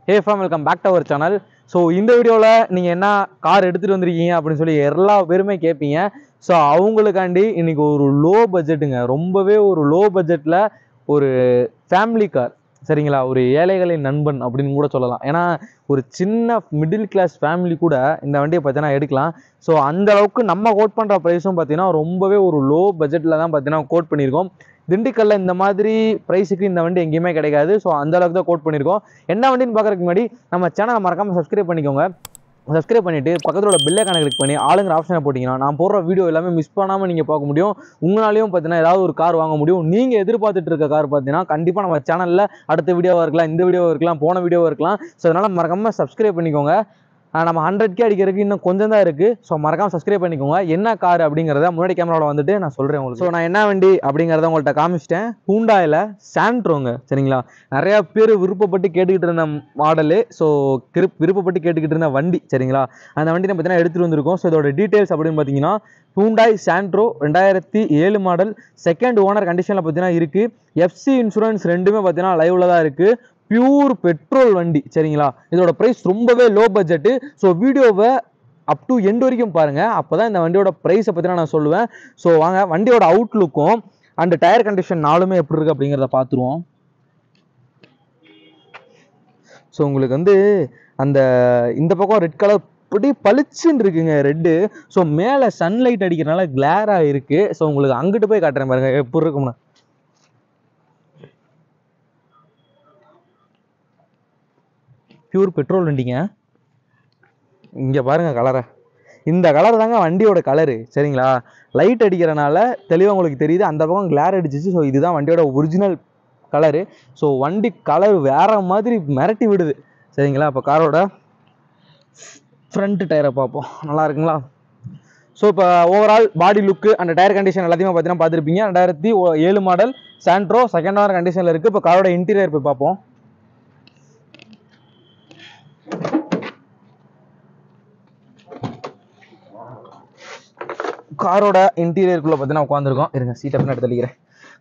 Hey fam, welcome back to our channel. So இந்த வீடியோல நீங்க என்ன கார் எடுத்துட்டு வந்திருக்கீங்க அப்படின்னு சொல்லி எல்லா பேருமே கேட்பீங்க. ஸோ அவங்களுக்காண்டி இன்னைக்கு ஒரு லோ பட்ஜெட்டுங்க, ரொம்பவே ஒரு லோ பட்ஜெட்ல ஒரு ஃபேமிலி கார், சரிங்களா, ஒரு ஏழைகளின் நண்பன் அப்படின்னு கூட சொல்லலாம். ஏன்னா ஒரு சின்ன மிடில் கிளாஸ் ஃபேமிலி கூட இந்த வண்டியை பார்த்தீங்கன்னா எடுக்கலாம். ஸோ அந்த அளவுக்கு நம்ம கோட் பண்ணுற ப்ரைஸும் பார்த்தீங்கன்னா ரொம்பவே ஒரு லோ பட்ஜெட்டில் தான் பார்த்தீங்கன்னா கோட் பண்ணியிருக்கோம். திண்டுக்கல்ல இந்த மாதிரி ப்ரைஸுக்கு இந்த வண்டி எங்கேயுமே கிடைக்காது. ஸோ அந்த அளவுக்கு தான் கோட் பண்ணியிருக்கோம். என்ன வண்டின்னு பார்க்குறதுக்கு முன்னாடி நம்ம சேனலை மறக்காமல் சப்ஸ்கிரைப் பண்ணிக்கோங்க. சப்ஸ்கிரைப் பண்ணிவிட்டு பக்கத்தோட பெல்லைக்கான கிளிக் பண்ணி ஆளுங்கிற ஆப்ஷனை போட்டிங்கன்னா நான் போடுற வீடியோ எல்லாமே மிஸ் பண்ணாமல் நீங்கள் பார்க்க முடியும். உங்களாலையும் பார்த்தீங்கன்னா ஏதாவது ஒரு கார் வாங்க முடியும். நீங்கள் எதிர்பார்த்துட்டு இருக்க கார் பார்த்தீங்கன்னா கண்டிப்பாக நம்ம சேனலில் அடுத்த வீடியோவாக இருக்கலாம், இந்த வீடியோவாக இருக்கலாம், போன வீடியோவாக இருக்கலாம். ஸோ அதனால் மறக்காமல் சப்ஸ்கிரைப் பண்ணிக்கோங்க. நம்ம 100K அடிக்கிறதுக்கு இன்னும் கொஞ்சம் தான் இருக்குது. ஸோ மறக்காமல் சப்ஸ்கிரைப் பண்ணிக்கோங்க. என்ன கார் அப்படிங்கிறத முன்னாடி கேமராவில் வந்துட்டு நான் சொல்கிறேன் உங்களுக்கு. ஸோ நான் என்ன வண்டி அப்படிங்கிறத உங்கள்கிட்ட காமிச்சிட்டேன். ஹூண்டாயில் சாண்ட்ரோங்க, சரிங்களா. நிறையா பேர் விருப்பப்பட்டு கேட்டுக்கிட்டு இருந்த மாடலு, ஸோ விருப்பப்பட்டு கேட்டுக்கிட்டு இருந்த வண்டி, சரிங்களா. அந்த வண்டி நம்ம பார்த்தீங்கன்னா எடுத்துகிட்டு வந்திருக்கோம். ஸோ இதோட டீட்டெயில்ஸ் அப்படின்னு பார்த்தீங்கன்னா Hyundai Santro 2007 model, second owner கண்டிஷனில் பார்த்தீங்கன்னா இருக்குது. எஃப்சி இன்சூரன்ஸ் ரெண்டுமே பார்த்தீங்கன்னா லைவில் தான் இருக்குது. பியூர் பெட்ரோல் வண்டி, சரிங்களா. இதோட ப்ரைஸ் ரொம்பவே லோ பட்ஜெட்டு. ஸோ வீடியோவை அப் டு எண்ட் வரைக்கும் பாருங்கள், அப்போ தான் இந்த வண்டியோட ப்ரைஸை பற்றினா நான் சொல்லுவேன். ஸோ வாங்க வண்டியோட அவுட்லுக்கும் அண்ட் டயர் கண்டிஷன் நாலுமே எப்படி இருக்குது அப்படிங்கிறத பார்த்துருவோம். ஸோ உங்களுக்கு வந்து அந்த இந்த பக்கம் ரெட் கலர் இப்படி பளிச்சுன்னு இருக்குங்க, ரெட்டு. ஸோ மேலே சன்லைட் அடிக்கிறனால கிளாராக இருக்குது. ஸோ உங்களுக்கு அங்கிட்டு போய் காட்டுறேன் பாருங்க எப்படி இருக்கும்னா. பியூர் பெட்ரோல் வண்டிங்க. இங்கே பாருங்கள் கலரை, இந்த கலர் தாங்க வண்டியோட கலரு, சரிங்களா. லைட் அடிக்கிறனால தெளிவாக உங்களுக்கு தெரியுது, அந்த பக்கம் கிளார் அடிச்சிச்சு. ஸோ இதுதான் வண்டியோட ஒரிஜினல் கலரு. ஸோ வண்டி கலர் வேற மாதிரி மிரட்டி விடுது, சரிங்களா. இப்போ காரோட ஃப்ரண்ட் டயரை பார்ப்போம், நல்லா இருக்குங்களா. ஸோ இப்போ overall body look and tyre condition எல்லாத்தையுமே பார்த்தீங்கன்னா பார்த்துருப்பீங்க. 2007 மாடல் சாண்ட்ரோ செகண்ட் ஓனர் கண்டிஷனில் இருக்குது. இப்போ காரோட இன்டீரியர் போய் பார்ப்போம். காரோட இன்டீரியருக்குள்ளே பார்த்தீங்கன்னா உட்காந்துருக்கோம். இருங்க சீட்டை பின்னாடி தள்ளிக்கிறேன்.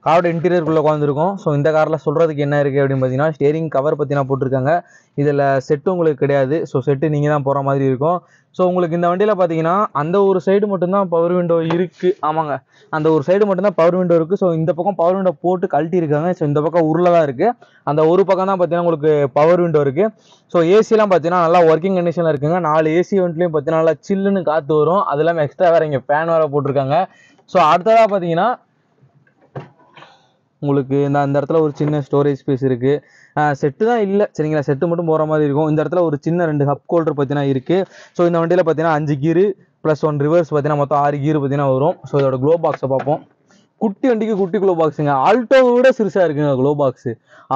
காரோட இன்டீரியருக்குள்ளே உட்காந்துருக்கோம். ஸோ இந்த காரில் சொல்கிறதுக்கு என்ன இருக்குது அப்படின்னு பார்த்தீங்கன்னா, ஸ்டேரிங் கவர் பார்த்தீங்கன்னா போட்டிருக்காங்க. இதில் செட்டு உங்களுக்கு கிடையாது. ஸோ செட்டு நீங்கள் தான் போகிற மாதிரி இருக்கும். ஸோ உங்களுக்கு இந்த வண்டியில் பார்த்தீங்கன்னா அந்த ஒரு சைடு மட்டும்தான் பவர் விண்டோ இருக்குது. ஆமாங்க, அந்த ஒரு சைடு மட்டும்தான் பவர் விண்டோ இருக்குது. ஸோ இந்த பக்கம் பவர் விண்டோ போட்டு கழட்டி இருக்காங்க. ஸோ இந்த பக்கம் உருளை தான் இருக்குது. அந்த ஒரு பக்கம் தான் பார்த்தீங்கன்னா உங்களுக்கு பவர் விண்டோ இருக்குது. ஸோ ஏசிலாம் பார்த்தீங்கன்னா நல்லா ஒர்க்கிங் கண்டிஷனில் இருக்குங்க. 4 ஏசி வண்டிலையும் பார்த்தீங்கன்னா நல்லா சில்லுன்னு காற்று வரும். அது இல்லாமல் எக்ஸ்ட்ரா வேறு இங்கே ஃபேன் வேறு போட்டிருக்காங்க. ஸோ அடுத்ததாக பார்த்தீங்கன்னா உங்களுக்கு இந்த இடத்துல ஒரு சின்ன ஸ்டோரேஜ் ஸ்பேஸ் இருக்குது. செட்டு தான் இல்லை, சரிங்களா. செட்டு மட்டும் போகிற மாதிரி இருக்கும். இந்த இடத்துல ஒரு சின்ன 2 ஹப் ஹோல்டர் பார்த்தீங்கன்னா இருக்குது. ஸோ இந்த வண்டியில் பார்த்தீங்கன்னா 5 கீரு ப்ளஸ் 1 ரிவர்ஸ் பார்த்தீங்கன்னா மொத்தம் 6 கீரு பார்த்தீங்கன்னா வரும். ஸோ இதோட க்ளோ பாக்ஸை பார்ப்போம். குட்டி வண்டிக்கு குட்டி க்ளோ பாக்ஸுங்க. ஆல்டோவை விட சிறுசாக இருக்குங்க க்ளோ பாக்ஸு.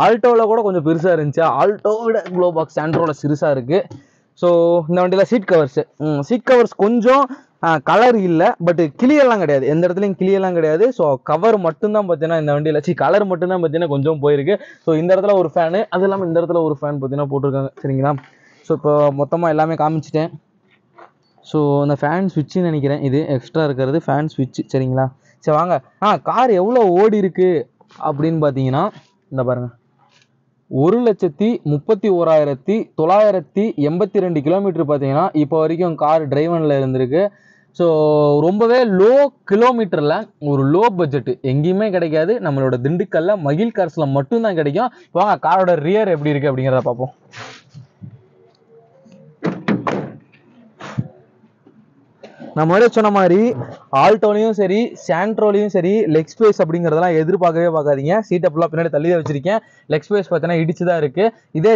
ஆல்டோவில் கூட கொஞ்சம் பெருசாக இருந்துச்சு, ஆல்டோவை விட க்ளோ பாக்ஸ் சாண்ட்ரோவில் சிறுசாக இருக்குது. ஸோ இந்த வண்டியில் சீட் கவர்ஸ் கொஞ்சம் கலர் இல்லை, பட் கிளியெல்லாம் கிடையாது, எந்த இடத்துலையும் கிளியெல்லாம் கிடையாது. ஸோ கவர் மட்டும்தான் பார்த்தீங்கன்னா இந்த வண்டியில் கலர் மட்டும்தான் பார்த்தீங்கன்னா கொஞ்சம் போயிருக்கு. ஸோ இந்த இடத்துல ஒரு ஃபேனு, அது இல்லாமல் இந்த இடத்துல ஒரு ஃபேன் பார்த்தீங்கன்னா போட்டிருக்காங்க, சரிங்களா. ஸோ இப்போ மொத்தமாக எல்லாமே காமிச்சிட்டேன். ஸோ அந்த ஃபேன் ஸ்விட்சுன்னு நினைக்கிறேன், இது எக்ஸ்ட்ரா இருக்கிறது ஃபேன் ஸ்விட்ச், சரிங்களா. சரி வாங்க. கார் எவ்வளோ ஓடி இருக்கு அப்படின்னு பார்த்தீங்கன்னா இந்த பாருங்கள், 1,31,982 கிலோமீட்டர் பார்த்தீங்கன்னா இப்போ வரைக்கும் கார் டிரைவனில் இருந்திருக்கு. ஸோ ரொம்பவே லோ கிலோமீட்டரில் ஒரு லோ பட்ஜெட்டு எங்கேயுமே கிடைக்காது. நம்மளோட திண்டுக்கல்ல மகிழ் கார்ஸில் மட்டும்தான் கிடைக்கும். வாங்க காரோட ரியர் எப்படி இருக்குது அப்படிங்கிறத பார்ப்போம். நான் முன்னாடி சொன்ன மாதிரி ஆல்டோலையும் சரி சாண்ட்ரோலையும் சரி லெக் ஸ்பேஸ் அப்படிங்கிறதெல்லாம் எதிர்பார்க்கவே பார்க்காதீங்க. சீட்டை ஃபுல்லாக பின்னாடி தள்ளி தான் வச்சிருக்கேன். லெக் ஸ்பேஸ் பார்த்தீங்கன்னா இடிச்சு தான் இருக்குது. இதே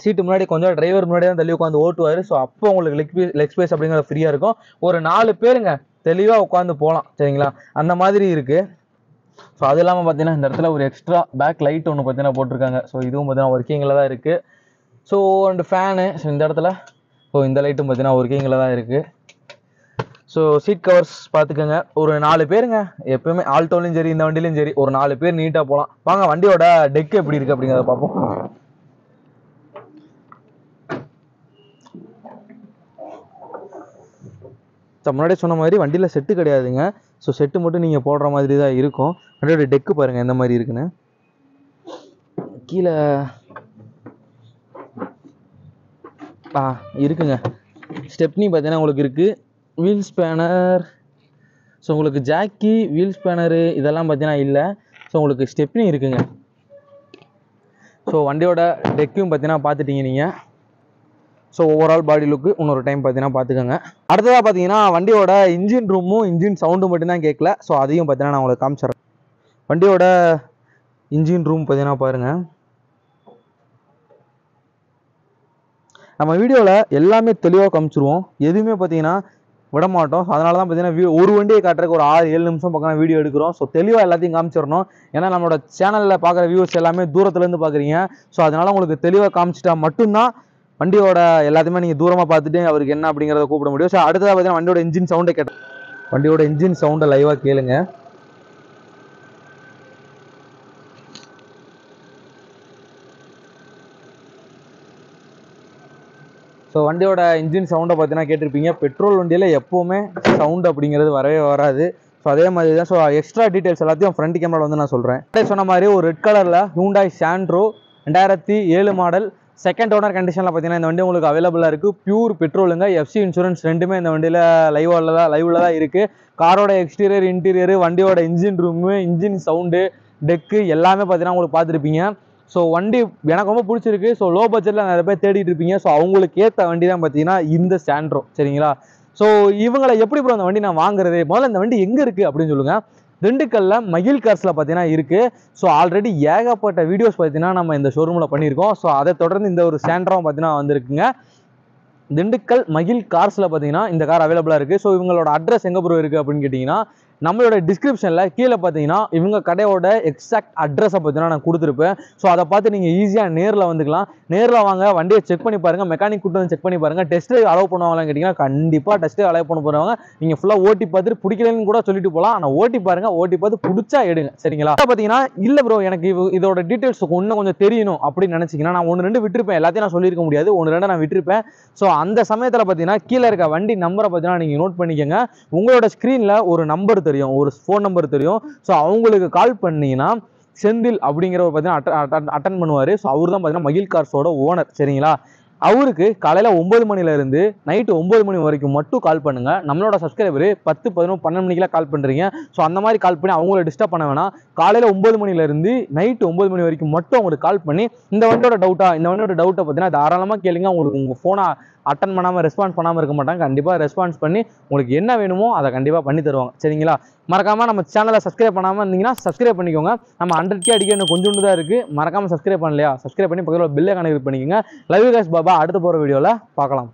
சீட்டு முன்னாடி கொஞ்சம் டிரைவர் முன்னாடி தான் தள்ளி உட்காந்து ஓட்டுவார். ஸோ அப்போ உங்களுக்கு லெக் ஸ்பேஸ் அப்படிங்கிறது ஃப்ரீயாக இருக்கும். ஒரு 4 பேருங்க தெளிவாக உட்காந்து போகலாம், சரிங்களா. அந்த மாதிரி இருக்குது. ஸோ அது இல்லாமல் பார்த்தீங்கன்னா இந்த இடத்துல ஒரு எக்ஸ்ட்ரா பேக் லைட் ஒன்று பார்த்தீங்கன்னா போட்டிருக்காங்க. ஸோ இதுவும் பார்த்தீங்கன்னா ஒர்க்கிங்கில் தான் இருக்குது. ஸோ அண்ட் ஃபேனு, ஸோ இந்த இடத்துல இந்த லைட்டும் பார்த்தீங்கன்னா ஒர்க்கிங்கில் தான் இருக்குது. ஸோ சீட் கவர்ஸ் பார்த்துக்கோங்க. ஒரு 4 பேருங்க எப்பவுமே ஆல்டோலையும் சரி இந்த வண்டிலையும் சரி ஒரு 4 பேர் நீட்டாக போகலாம். வாங்க வண்டியோட டெக் எப்படி இருக்குது அப்படிங்கிறத பார்ப்போம். முன்னாடியே சொன்ன மாதிரி வண்டியில் செட்டு கிடையாதுங்க. ஸோ செட்டு மட்டும் நீங்கள் போடுற மாதிரி தான் இருக்கும். வண்டியோட டெக்கு பாருங்கள் எந்த மாதிரி இருக்குன்னு. கீழே இருக்குங்க. ஸ்டெப்னி பார்த்தீங்கன்னா உங்களுக்கு இருக்குது. வீல் ஸ்பேனர், ஸோ உங்களுக்கு ஜாக்கி, வீல் ஸ்பேனரு இதெல்லாம் பார்த்தீங்கன்னா இல்லை. ஸோ உங்களுக்கு ஸ்டெப்னி இருக்குங்க. ஸோ வண்டியோட டெக்கையும் பார்த்தீங்கன்னா பார்த்துட்டீங்க நீங்கள். ஸோ ஓவரால் பாடி லுக்கு இன்னொரு டைம் பார்த்தீங்கன்னா பார்த்துக்கோங்க. அடுத்ததாக பார்த்தீங்கன்னா வண்டியோட இன்ஜின் ரூமும் இன்ஜின் சவுண்டும் மட்டும்தான் கேட்கல. ஸோ அதையும் பார்த்தீங்கன்னா நான் உங்களுக்கு காமிச்சிடுறேன். வண்டியோட இன்ஜின் ரூம் பார்த்தீங்கன்னா பாருங்கள். நம்ம வீடியோவில் எல்லாமே தெளிவாக காமிச்சிருவோம், எதுவுமே பார்த்தீங்கன்னா விடமாட்டோம். அதனால தான் பார்த்தீங்கன்னா ஒரு வண்டியை காட்டுறதுக்கு ஒரு 6-7 நிமிஷம் பக்கம் வீடியோ எடுக்கிறோம். ஸோ தெளிவாக எல்லாத்தையும் காமிச்சிடணும். ஏன்னா நம்மளோட சேனலில் பார்க்குற வியூவர்ஸ் எல்லாமே தூரத்துலேருந்து பார்க்குறீங்க. ஸோ அதனால் உங்களுக்கு தெளிவாக காமிச்சிட்டா மட்டும்தான் வண்டியோட எல்லாத்தையுமே நீங்கள் தூரமாக பார்த்துட்டு அவருக்கு என்ன அப்படிங்கிறத கூப்பிட முடியும். ஸோ அடுத்ததாக பார்த்தீங்கன்னா வண்டியோட இன்ஜின் சவுண்டை கேட்டோம். வண்டியோட இன்ஜின் சவுண்டை லைவாக கேளுங்க. ஸோ வண்டியோட இன்ஜின் சவுண்டை பார்த்தீங்கன்னா கேட்டிருப்பீங்க. பெட்ரோல் வண்டியில் எப்போவுமே சவுண்டு அப்படிங்கிறது வரவே வராது. ஸோ அதே மாதிரி தான். ஸோ எக்ஸ்ட்ரா டீட்டெயில்ஸ் எல்லாத்தையும் ஃப்ரண்ட் கேமரா வந்து நான் சொல்கிறேன். சொன்ன மாதிரி ஒரு ரெட் கலரில் Hyundai Santro 2007 model, second owner கண்டிஷனில் பார்த்தீங்கன்னா இந்த வண்டி உங்களுக்கு அவைலபிளாக இருக்குது. பியூர் பெட்ரோலுங்க. எஃப்சி இன்சூரன்ஸ் ரெண்டுமே இந்த வண்டியில் லைவில் தான் இருக்குது. காரோட எக்ஸ்டீரியர், இன்டீரியர், வண்டியோட engine room, engine sound, deck எல்லாமே பார்த்தீங்கன்னா உங்களுக்கு பார்த்துருப்பீங்க. ஸோ வண்டி எனக்கு ரொம்ப பிடிச்சிருக்கு. ஸோ லோ பட்ஜெட்டில் நிறைய பேர் தேடிட்டு இருப்பீங்க. ஸோ அவங்களுக்கு ஏற்ற வண்டி தான் பார்த்தீங்கன்னா இந்த சாண்ட்ரோ, சரிங்களா? ஸோ இவங்களை எப்படி ப்ரோ அந்த வண்டி நான் வாங்குறது? முதல்ல இந்த வண்டி எங்கே இருக்குது அப்படின்னு சொல்லுங்கள். திண்டுக்கல்ல மகிழ் கார்ஸில் பார்த்தீங்கன்னா இருக்குது. ஸோ ஆல்ரெடி ஏகப்பட்ட வீடியோஸ் பார்த்தீங்கன்னா நம்ம இந்த ஷோரூமில் பண்ணியிருக்கோம். ஸோ அதை தொடர்ந்து இந்த ஒரு சாண்ட்ரோ பார்த்தீங்கன்னா வந்திருக்குங்க. திண்டுக்கல் மகிழ் கார்ஸில் பார்த்தீங்கன்னா இந்த கார் அவைலபிளாக இருக்குது. ஸோ இவங்களோட அட்ரஸ் எங்கே ப்ரோ இருக்குது அப்படின்னு கேட்டிங்கன்னா, நம்மளோட டிஸ்கிரிப்ஷனில் கீழே பார்த்தீங்கன்னா இவங்க கடையோட எக்ஸாக்ட் அட்ரஸை பார்த்தீங்கன்னா நான் கொடுத்துருப்பேன். ஸோ அதை பார்த்து நீங்கள் ஈஸியாக நேரில் வந்துக்கலாம். நேரில் வாங்க, வண்டியை செக் பண்ணி பாருங்கள், மெக்கானிக் கூட்டு வந்து செக் பண்ணி பாருங்கள். டெஸ்ட் ட்ரைவ் அலோவ் பண்ணுவாங்களான்னு கேட்டிங்கன்னா கண்டிப்பாக டெஸ்ட் ட்ரைவ் அலோவ் பண்ண போகிறவங்க. நீங்கள் ஃபுல்லாக ஓட்டி பார்த்துட்டு பிடிக்கலன்னு கூட சொல்லிட்டு போகலாம். ஆனால் ஓட்டி பாருங்கள், ஓட்டி பார்த்து பிடிச்சா எடுங்க, சரிங்களா? பார்த்தீங்கன்னா இல்லை ப்ரோ எனக்கு இதோட டீட்டெயில்ஸ் இன்னும் கொஞ்சம் தெரியணும் அப்படின்னு நினச்சிங்கன்னா நான் 1-2 விட்டுருப்பேன். எல்லாத்தையும் நான் சொல்லியிருக்க முடியாது, 1-2 நான் விட்டுருப்பேன். ஸோ அந்த சமயத்தில் பார்த்தீங்கன்னா கீழே இருக்க வண்டி நம்பரை பார்த்தீங்கன்னா நீங்கள் நோட் பண்ணிக்கோங்க. உங்களோட ஸ்க்ரீனில் ஒரு நம்பர் தெரியும், ஒரு ஃபோன் நம்பர் தெரியும். ஸோ அவங்களுக்கு கால் பண்ணீங்கன்னா செந்தில் அப்படிங்கிறவர் பார்த்தீங்கன்னா அட்டன் பண்ணுவார். ஸோ அவர் தான் பார்த்தீங்கன்னா மகிழ் கார்ஸோட ஓனர், சரிங்களா? அவருக்கு காலையில் 9 மணிலேருந்து நைட்டு 9 மணி வரைக்கும் மட்டும் கால் பண்ணுங்கள். நம்மளோட சப்ஸ்கிரைபர் 10, 11, 12 மணிக்கெலாம் கால் பண்ணுறீங்க. ஸோ அந்த மாதிரி கால் பண்ணி அவங்கள டிஸ்டர்ப் பண்ண வேணாம். காலையில் 9 மணிலேருந்து நைட்டு 9 மணி வரைக்கும் மட்டும் அவங்களுக்கு கால் பண்ணி இந்த வண்டியோட டவுட்டை பார்த்தீங்கன்னா தாராளமாக கேளுங்க. உங்களுக்கு உங்கள் ஃபோனை அட்டன் பண்ணாமல் ரெஸ்பான்ஸ் பண்ணாமல் இருக்க மாட்டாங்க. கண்டிப்பாக ரெஸ்பான்ஸ் பண்ணி உங்களுக்கு என்ன வேணுமோ அதை கண்டிப்பாக பண்ணி தருவாங்க, சரிங்களா? மறக்காமல் நம்ம சேனலை சப்ஸ்கிரைப் பண்ணாமல் இருந்தீங்கன்னா சப்ஸ்கிரைப் பண்ணிக்கோங்க. நம்ம 100K அடிக்க இன்னும் கொஞ்சோண்டு தான் இருக்குது. மறக்காமல் சப்ஸ்கிரைப் பண்ணலையா? சப்ஸ்கிரைப் பண்ணி பக்கத்தில் பெல் ஐகானை கிளிக் பண்ணிக்கோங்க. Love you guys, Baba. அடுத்து போகிற வீடியோவில் பார்க்கலாம்.